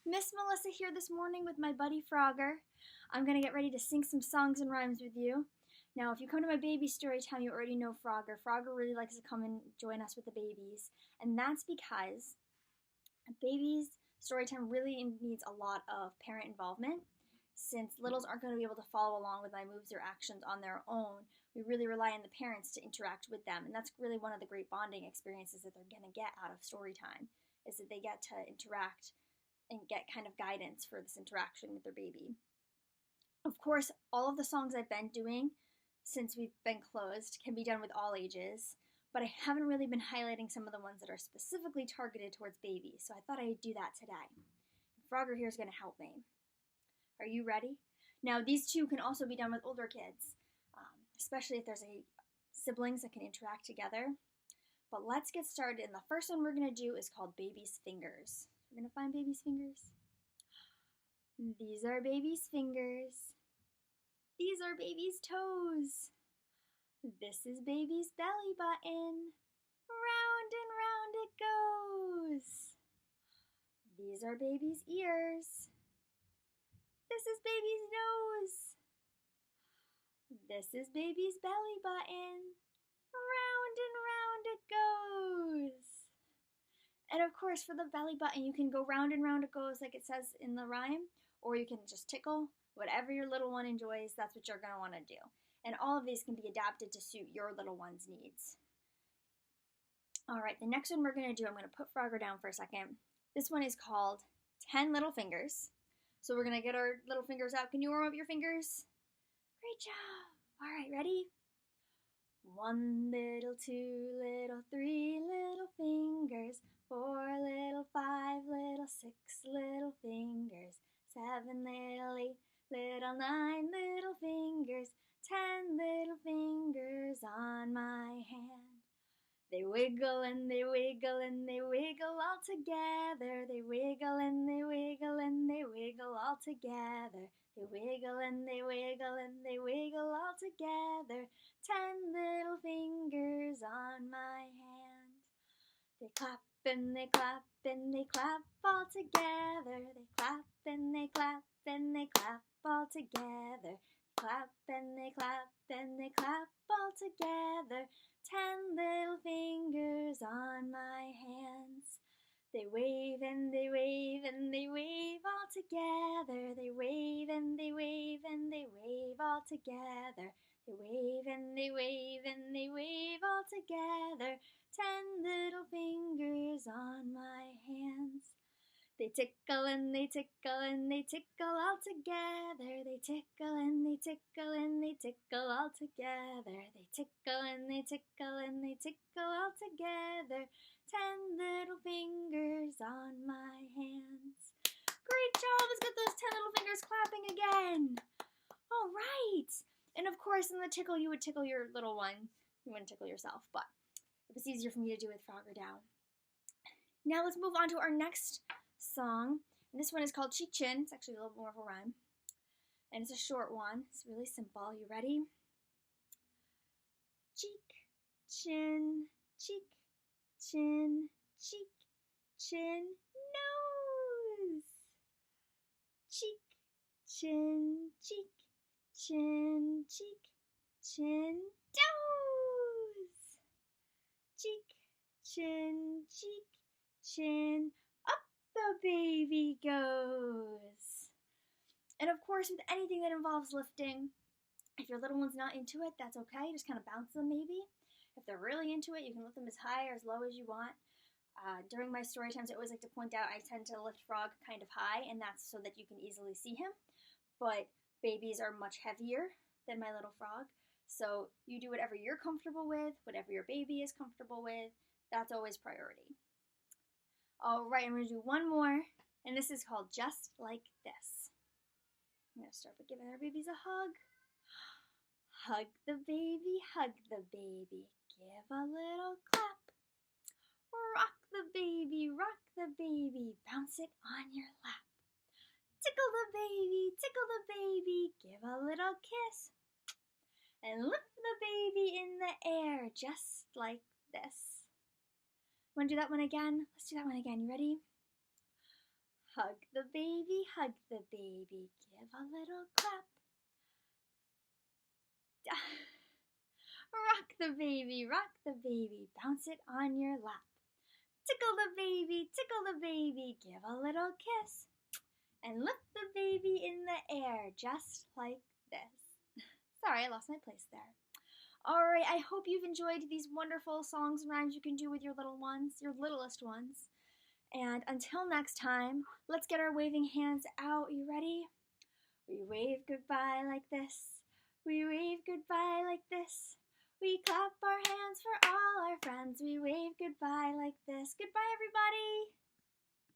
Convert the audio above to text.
Miss Melissa here this morning with my buddy Frogger. I'm going to get ready to sing some songs and rhymes with you. Now, if you come to my baby story time, you already know Frogger. Frogger really likes to come and join us with the babies. And that's because babies' story time really needs a lot of parent involvement. Since littles aren't going to be able to follow along with my moves or actions on their own, we really rely on the parents to interact with them. And that's really one of the great bonding experiences that they're going to get out of story time, is that they get to interact and get kind of guidance for this interaction with their baby. Of course, all of the songs I've been doing since we've been closed can be done with all ages, but I haven't really been highlighting some of the ones that are specifically targeted towards babies, so I thought I'd do that today. Frogger here is going to help me. Are you ready? Now, these two can also be done with older kids, especially if there's siblings that can interact together. But let's get started, and the first one we're going to do is called Baby's Fingers. We're going to find baby's fingers. These are baby's fingers. These are baby's toes. This is baby's belly button. Round and round it goes. These are baby's ears. This is baby's nose. This is baby's belly button. Round and round it goes. And of course, for the belly button, you can go round and round it goes like it says in the rhyme, or you can just tickle. Whatever your little one enjoys, that's what you're going to want to do. And all of these can be adapted to suit your little one's needs. All right, the next one we're going to do, I'm going to put Frogger down for a second. This one is called 10 Little Fingers. So we're going to get our little fingers out. Can you warm up your fingers? Great job. All right, ready? 1 little, 2 little, 3 little fingers, 4 little, 5 little, 6 little fingers, 7 little, 8 little, 9 little fingers, 10 little fingers on my hand. They wiggle and they wiggle and they wiggle all together. They wiggle and they wiggle and they wiggle all together. They wiggle and they wiggle and they wiggle all together. 10 little fingers on my hand. They clap and they clap and they clap all together. They clap and they clap and they clap all together. Clap and they clap and they clap all together. 10 little fingers on my hands. They wave and they wave and they wave all together. They wave and they wave and they wave all together. They wave and they wave and they wave all together. 10 little fingers on my hands. They tickle and they tickle and they tickle all together. They tickle and they tickle and they tickle all together. They tickle and they tickle and they tickle all together. 10 little fingers on my hands. Great job! Let's get those 10 little fingers clapping again. All right. And of course, in the tickle, you would tickle your little one. You wouldn't tickle yourself, but it was easier for me to do with Frogger down. Now let's move on to our next song. And this one is called Cheek Chin. It's actually a little more of a rhyme. And it's a short one. It's really simple. You ready? Cheek, chin, cheek, chin, cheek, chin, nose. Cheek, chin, cheek, chin, cheek, chin, toes. Cheek, chin, cheek, chin, up the baby goes. And of course, with anything that involves lifting, if your little one's not into it, that's okay. Just kind of bounce them maybe. If they're really into it, you can lift them as high or as low as you want. During my story times, I always like to point out I tend to lift Frog kind of high, and that's so that you can easily see him. But babies are much heavier than my little Frog. So you do whatever you're comfortable with, whatever your baby is comfortable with. That's always priority. All right, I'm going to do one more, and this is called Just Like This. I'm going to start by giving our babies a hug. Hug the baby, give a little clap. Rock the baby, bounce it on your lap. Tickle the baby, give a little kiss. And lift the baby in the air, just like this. Want to do that one again? Let's do that one again. You ready? Hug the baby, give a little clap. Rock the baby, bounce it on your lap. Tickle the baby, give a little kiss. And lift the baby in the air, just like this. Sorry, I lost my place there. Alright, I hope you've enjoyed these wonderful songs and rhymes you can do with your little ones, your littlest ones. And until next time, let's get our waving hands out. You ready? We wave goodbye like this. We wave goodbye like this. We clap our hands for all our friends. We wave goodbye like this. Goodbye, everybody!